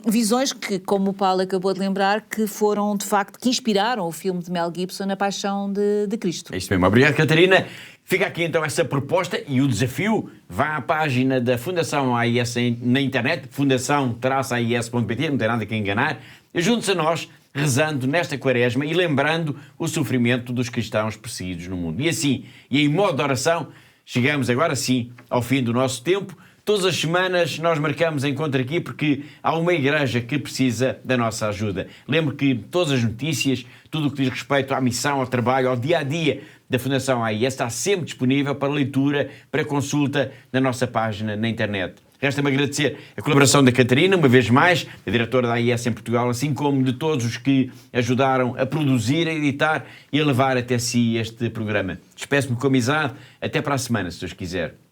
visões que, como o Paulo acabou de lembrar, que foram de facto, que inspiraram o filme de Mel Gibson, A Paixão de Cristo. É isso mesmo, obrigado, Catarina. Fica aqui então essa proposta e o desafio. Vá à página da Fundação AIS na internet, fundação-ais.pt, não tem nada que enganar. Junte-se a nós, rezando nesta quaresma e lembrando o sofrimento dos cristãos perseguidos no mundo. E assim, e em modo de oração, chegamos agora sim ao fim do nosso tempo. Todas as semanas nós marcamos encontro aqui porque há uma igreja que precisa da nossa ajuda. Lembro que todas as notícias, tudo o que diz respeito à missão, ao trabalho, ao dia-a-dia da Fundação AIS está sempre disponível para leitura, para consulta na nossa página na internet. Resta-me agradecer a colaboração da Catarina, uma vez mais, a diretora da AIS em Portugal, assim como de todos os que ajudaram a produzir, a editar e a levar até si este programa. Despeço-me com amizade. Até para a semana, se Deus quiser.